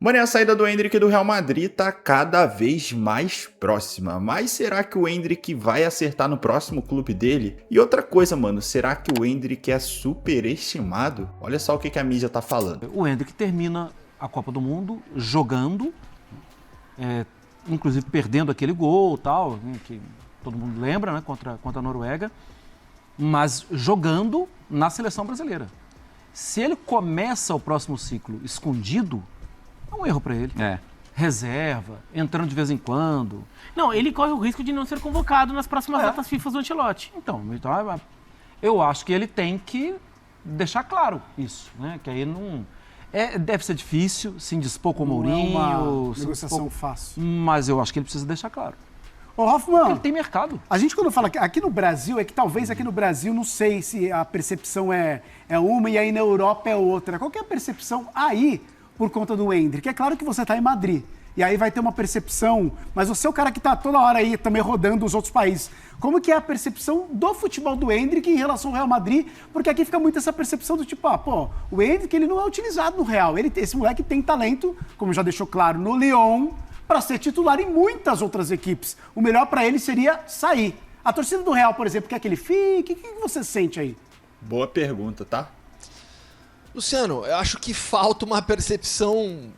Mano, e a saída do Endrick do Real Madrid tá cada vez mais próxima. Mas será que o Endrick vai acertar no próximo clube dele? E outra coisa, mano, será que o Endrick é superestimado? Olha só o que a mídia tá falando. O Endrick termina a Copa do Mundo jogando, inclusive perdendo aquele gol e tal, que todo mundo lembra, né, contra a Noruega, mas jogando na seleção brasileira. Se ele começa o próximo ciclo escondido, é um erro para ele. Reserva, entrando de vez em quando. Não, ele corre o risco de não ser convocado nas próximas datas FIFA do Ancelotti. Então, eu acho que ele tem que deixar claro isso, né? Que aí não... deve ser difícil se indispor com o Mourinho. Não é uma negociação fácil. Mas eu acho que ele precisa deixar claro. Ô, Hoffman, ele tem mercado. A gente quando fala que aqui no Brasil, é que talvez aqui no Brasil, não sei se a percepção é uma e aí na Europa é outra. Qual que é a percepção aí por conta do Endrick? É claro que você está em Madrid, e aí vai ter uma percepção, mas você é o cara que está toda hora aí também rodando os outros países. Como que é a percepção do futebol do Endrick em relação ao Real Madrid? Porque aqui fica muito essa percepção do tipo, o Endrick ele não é utilizado no Real. Esse moleque tem talento, como já deixou claro, no Lyon, para ser titular em muitas outras equipes. O melhor para ele seria sair. A torcida do Real, por exemplo, quer que ele fique? O que você sente aí? Boa pergunta, tá? Luciano, eu acho que falta uma percepção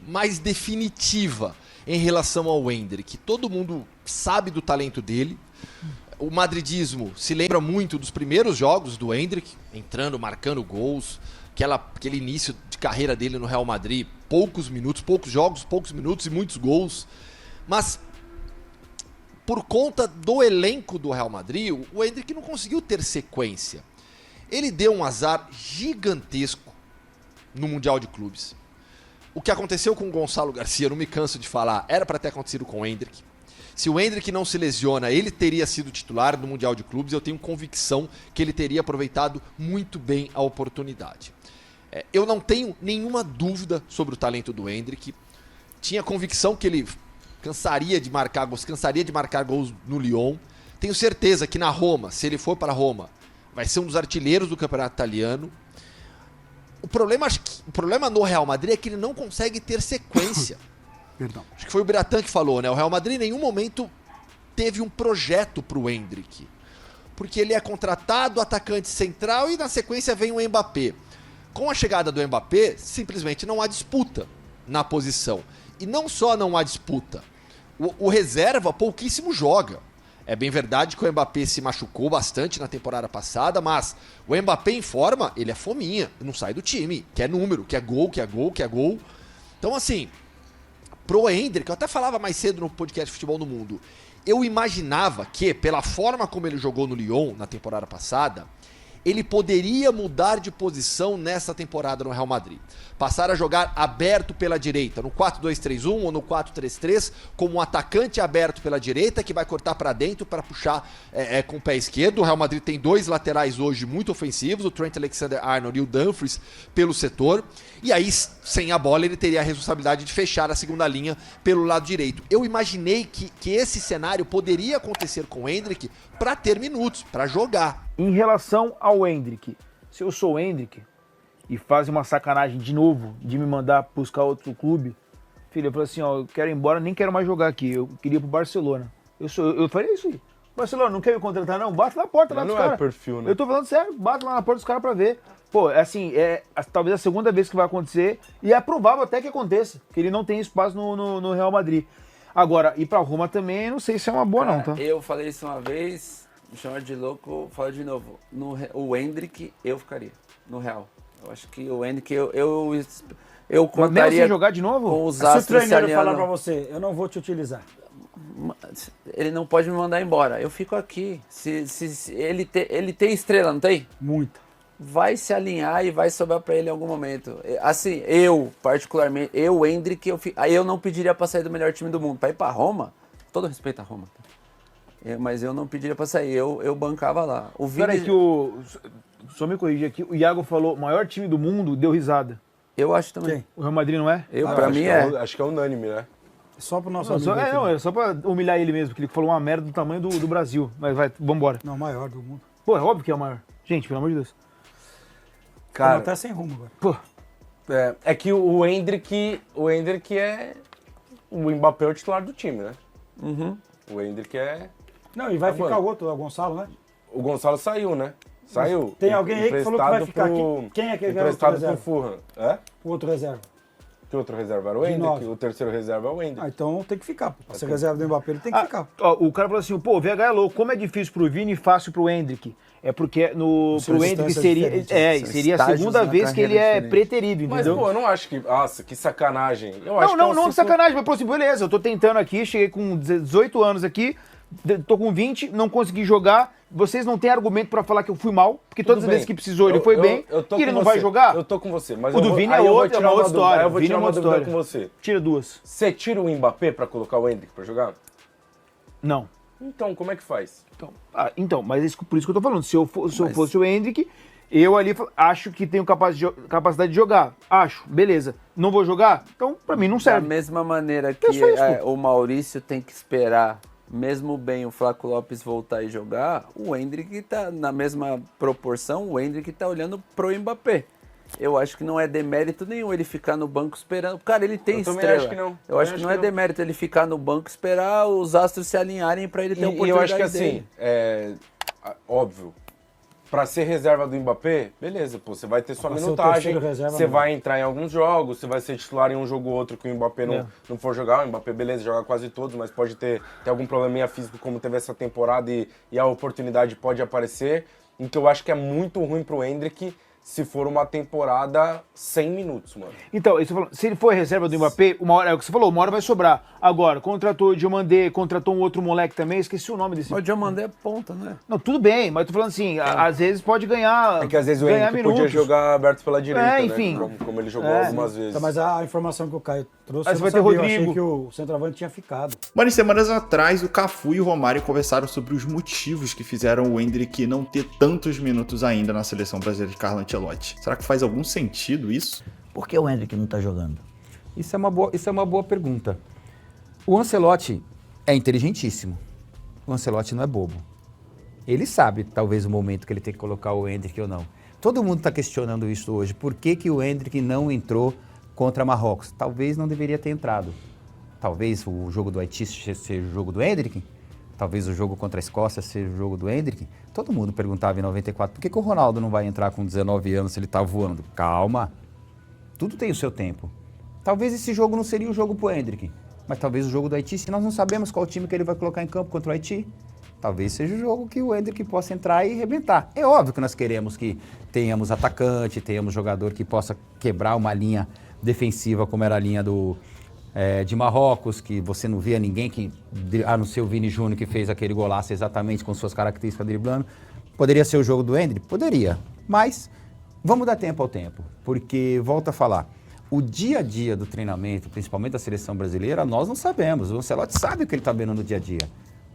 mais definitiva em relação ao Endrick. Todo mundo sabe do talento dele. O madridismo se lembra muito dos primeiros jogos do Endrick, entrando, marcando gols, aquele início de carreira dele no Real Madrid, poucos jogos, poucos minutos e muitos gols. Mas por conta do elenco do Real Madrid, o Endrick não conseguiu ter sequência. Ele deu um azar gigantesco no Mundial de Clubes. O que aconteceu com o Gonçalo Garcia, eu não me canso de falar, era para ter acontecido com o Endrick. Se o Endrick não se lesiona, ele teria sido titular no Mundial de Clubes. Eu tenho convicção que ele teria aproveitado muito bem a oportunidade. Eu não tenho nenhuma dúvida sobre o talento do Endrick. Tinha convicção que ele cansaria de marcar gols no Lyon. Tenho certeza que na Roma, se ele for para Roma, vai ser um dos artilheiros do campeonato italiano. O problema no Real Madrid é que ele não consegue ter sequência. Perdão. Acho que foi o Biratan que falou, né? O Real Madrid em nenhum momento teve um projeto para o Endrick. Porque ele é contratado, atacante central, e na sequência vem o Mbappé. Com a chegada do Mbappé, simplesmente não há disputa na posição. E não só não há disputa, o reserva pouquíssimo joga. É bem verdade que o Mbappé se machucou bastante na temporada passada, mas o Mbappé em forma, ele é fominha, não sai do time, quer número, quer gol. Então assim, pro Endrick, eu até falava mais cedo no podcast Futebol no Mundo, eu imaginava que, pela forma como ele jogou no Lyon na temporada passada, ele poderia mudar de posição nessa temporada no Real Madrid. Passar a jogar aberto pela direita, no 4-2-3-1 ou no 4-3-3, como um atacante aberto pela direita que vai cortar para dentro para puxar com o pé esquerdo. O Real Madrid tem dois laterais hoje muito ofensivos, o Trent Alexander-Arnold e o Dumfries pelo setor. E aí, sem a bola, ele teria a responsabilidade de fechar a segunda linha pelo lado direito. Eu imaginei que esse cenário poderia acontecer com o Endrick para ter minutos, para jogar. Em relação ao Endrick, se eu sou o Endrick e fazem uma sacanagem de novo de me mandar buscar outro clube, filho, eu falo assim, eu quero ir embora, nem quero mais jogar aqui, eu queria ir pro Barcelona. Eu faria isso aí. Barcelona, não quer me contratar não? Bate na porta lá dos caras. Não é perfil, né? Eu tô falando sério, bate lá na porta dos caras pra ver. Pô, assim, talvez a segunda vez que vai acontecer, e é provável até que aconteça, que ele não tem espaço no Real Madrid. Agora, ir pra Roma também, não sei se é uma boa não, tá? Eu falei isso uma vez, me chamaram de louco, falo de novo. O Endrick, eu ficaria no Real. Eu acho que o Endrick, eu contaria... Mesmo sem jogar de novo? Com os Se o astros treinador italianos. falar pra você, eu não vou te utilizar. Ele não pode me mandar embora. Eu fico aqui. Se ele tem estrela, não tem? Muita. Vai se alinhar e vai sobrar pra ele em algum momento. Assim, eu, particularmente, Endrick, eu não pediria pra sair do melhor time do mundo. Pra ir pra Roma, todo respeito a Roma, mas eu não pediria pra sair, eu bancava lá. Peraí que só me corrigir aqui, o Iago falou, maior time do mundo, deu risada. Eu acho também. Quem? O Real Madrid não é? Pra mim é. Acho que é unânime, né? Só pro nosso Não, amigo. é só pra humilhar ele mesmo, porque ele falou uma merda do tamanho do Brasil. Mas vai, vambora. Não, maior do mundo. Pô, é óbvio que é o maior. Gente, pelo amor de Deus. Cara, até sem rumo agora. Pô, É que o Endrick é... O Mbappé é o titular do time, né? O Endrick é... Não, e vai Tá ficar bom. outro, o Gonçalo, né? O Gonçalo saiu, né? Saiu. Tem alguém aí que falou que vai ficar Emprestado aqui. Quem é que é o outro Emprestado pro reserva? Fulham. É? O outro reserva. Que outro reserva era o De Endrick, nove. o terceiro reserva é o Endrick. Ah, então tem que ficar. Pra ser reserva do Mbappé, ele tem que ficar. Ó, o cara falou assim, pô, o VH é louco, como é difícil pro Vini e fácil pro Hendrick? É porque pro Hendrick seria, seria a estágios segunda na vez que ele carreira é diferente. preterido, Mas, entendeu? pô, eu não acho que... Nossa, que sacanagem. Eu acho Não, que não, de sacanagem, mas pô, assim, beleza, eu tô tentando aqui, cheguei com 18 anos aqui, tô com 20, não consegui jogar, vocês não têm argumento pra falar que eu fui mal, porque todas as vezes que precisou ele foi bem, e ele não vai jogar? Eu tô com você, mas O do Vini é outra história. Eu vou Vini tirar é uma outra dúvida história. com você. Tira duas. Você tira o Mbappé pra colocar o Endrick pra jogar? Não. Então, como é que faz? Então, mas por isso que eu tô falando, se eu fosse o Hendrick, eu ali acho que tenho capacidade de jogar. Acho, beleza. Não vou jogar? Então, pra mim, não Da serve. mesma maneira É que só isso. o Maurício tem que esperar, mesmo bem o Flaco Lopes voltar e jogar, o Endrick tá na mesma proporção, o Endrick tá olhando pro Mbappé. Eu acho que não é demérito nenhum ele ficar no banco esperando. Cara, ele tem Eu também estrela. acho que não. Eu acho que não é demérito ele ficar no banco e esperar os astros se alinharem pra ele ter a E eu oportunidade acho que assim, dele. óbvio, pra ser reserva do Mbappé, beleza, pô, você vai ter sua Pra ser o minutagem, terceiro reserva, você não. vai entrar em alguns jogos, você vai ser titular em um jogo ou outro que o Mbappé não for jogar. O Mbappé, beleza, joga quase todos, mas pode ter algum probleminha físico como teve essa temporada e a oportunidade pode aparecer. Então eu acho que é muito ruim pro Endrick se for uma temporada 100 minutos, mano. Então, se ele for reserva do Mbappé, uma hora, é o que você falou, uma hora vai sobrar. Agora, contratou o Diomandé, contratou um outro moleque também, esqueci o nome desse. Mas o Diomandé é ponta, né? Não, tudo bem, mas tô falando assim, às vezes pode ganhar. É que às vezes o ganhar Endrick minutos. podia jogar aberto pela direita, enfim. né? Como ele jogou algumas vezes. Então, mas a informação que o Caio trouxe, Aí eu você não vai ter sabia, eu Rodrigo. achei que o centroavante tinha ficado. Mano, em semanas atrás, o Cafu e o Romário conversaram sobre os motivos que fizeram o Endrick não ter tantos minutos ainda na seleção brasileira de Carlo Ancelotti. Será que faz algum sentido isso? Por que o Endrick não tá jogando? Isso é uma boa pergunta. O Ancelotti é inteligentíssimo. O Ancelotti não é bobo. Ele sabe, talvez, o momento que ele tem que colocar o Endrick ou não. Todo mundo está questionando isso hoje. Por que o Endrick não entrou contra Marrocos? Talvez não deveria ter entrado. Talvez o jogo do Haiti seja o jogo do Endrick. Talvez o jogo contra a Escócia seja o jogo do Endrick. Todo mundo perguntava em 94, por que o Ronaldo não vai entrar com 19 anos se ele está voando? Calma. Tudo tem o seu tempo. Talvez esse jogo não seria o jogo pro Endrick, mas talvez o jogo do Haiti, se nós não sabemos qual time que ele vai colocar em campo contra o Haiti, talvez seja o jogo que o Endrick possa entrar e arrebentar. É óbvio que nós queremos que tenhamos atacante, tenhamos jogador que possa quebrar uma linha defensiva como era a linha de Marrocos, que você não via ninguém a não ser o Vini Júnior que fez aquele golaço exatamente com suas características driblando. Poderia ser o jogo do Endrick? Poderia, mas vamos dar tempo ao tempo, porque, volto a falar, o dia a dia do treinamento, principalmente da seleção brasileira, nós não sabemos. O Ancelotti sabe o que ele está vendo no dia a dia.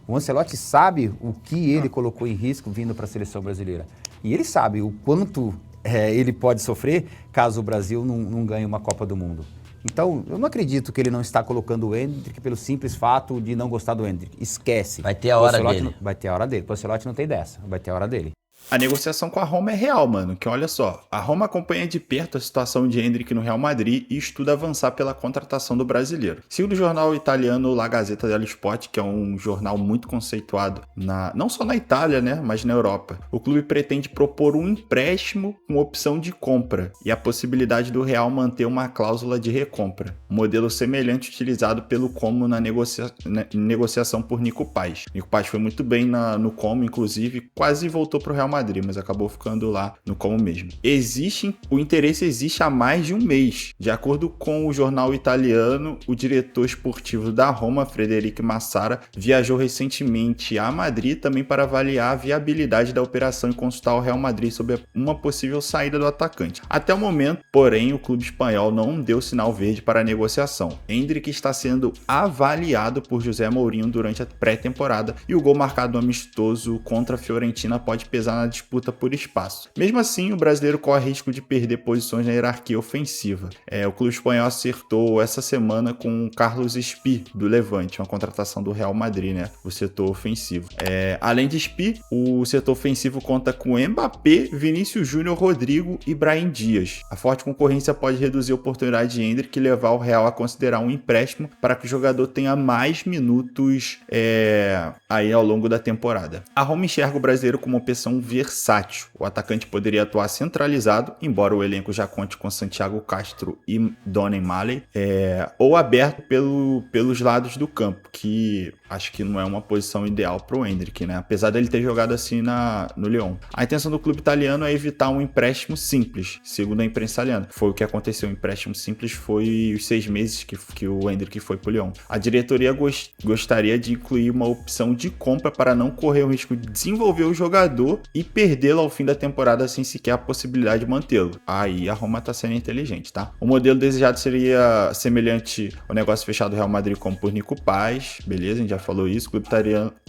O Ancelotti sabe o que ele colocou em risco vindo para a seleção brasileira. E ele sabe o quanto ele pode sofrer caso o Brasil não ganhe uma Copa do Mundo. Então, eu não acredito que ele não está colocando o Endrick pelo simples fato de não gostar do Endrick. Esquece. Vai ter a hora dele. Vai ter a hora dele. O Ancelotti não tem dessa. Vai ter a hora dele. A negociação com a Roma é real, mano, que olha só, a Roma acompanha de perto a situação de Endrick no Real Madrid e estuda avançar pela contratação do brasileiro. Segundo o jornal italiano La Gazzetta dello Sport, que é um jornal muito conceituado não só na Itália, né, mas na Europa, o clube pretende propor um empréstimo com opção de compra e a possibilidade do Real manter uma cláusula de recompra, um modelo semelhante utilizado pelo Como na negociação por Nico Paz. Nico Paz foi muito bem no Como, inclusive, quase voltou para o Real Madrid, mas acabou ficando lá no Como mesmo. O interesse existe há mais de um mês. De acordo com o jornal italiano, o diretor esportivo da Roma, Frederico Massara, viajou recentemente a Madrid também para avaliar a viabilidade da operação e consultar o Real Madrid sobre uma possível saída do atacante. Até o momento, porém, o clube espanhol não deu sinal verde para a negociação. Endrick está sendo avaliado por José Mourinho durante a pré-temporada e o gol marcado amistoso contra a Fiorentina pode pesar na na disputa por espaço. Mesmo assim, o brasileiro corre risco de perder posições na hierarquia ofensiva. O clube espanhol acertou essa semana com o Carlos Espí, do Levante, uma contratação do Real Madrid, né? O setor ofensivo. Além de Espí, o setor ofensivo conta com Mbappé, Vinícius Júnior, Rodrigo e Brahim Dias. A forte concorrência pode reduzir a oportunidade de Endrick e levar o Real a considerar um empréstimo para que o jogador tenha mais minutos aí ao longo da temporada. A Roma enxerga o brasileiro como uma opção versátil. O atacante poderia atuar centralizado, embora o elenco já conte com Santiago Castro e Donen Malley, ou aberto pelos lados do campo, que acho que não é uma posição ideal para o Endrick, né? Apesar dele ter jogado assim no Lyon. A intenção do clube italiano é evitar um empréstimo simples, segundo a imprensa italiana. Foi o que aconteceu. O empréstimo simples foi os 6 meses que o Endrick foi para o Lyon. A diretoria gostaria de incluir uma opção de compra para não correr o risco de desenvolver o jogador e perdê-lo ao fim da temporada sem sequer a possibilidade de mantê-lo. Aí a Roma tá sendo inteligente, tá? O modelo desejado seria semelhante ao negócio fechado do Real Madrid com por Nico Paz, beleza? A gente já falou isso. O clube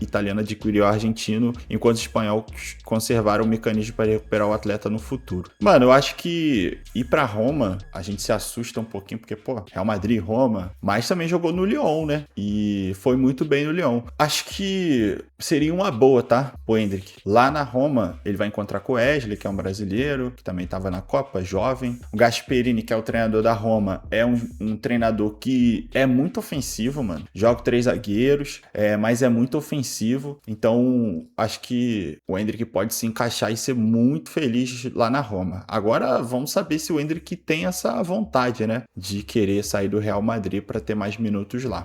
italiano adquiriu o argentino, enquanto o espanhol conservaram o mecanismo para recuperar o atleta no futuro. Mano, eu acho que ir pra Roma, a gente se assusta um pouquinho, porque, Real Madrid, Roma, mas também jogou no Lyon, né? E foi muito bem no Lyon. Acho que seria uma boa, tá? O Endrick. Lá na Roma, ele vai encontrar com o Wesley, que é um brasileiro, que também tava na Copa, jovem. O Gasperini, que é o treinador da Roma, é um treinador que é muito ofensivo, mano. Joga com 3 zagueiros, mas é muito ofensivo. Então, acho que o Endrick pode se encaixar e ser muito feliz lá na Roma. Agora, vamos saber se o Endrick tem essa vontade, né? De querer sair do Real Madrid para ter mais minutos lá.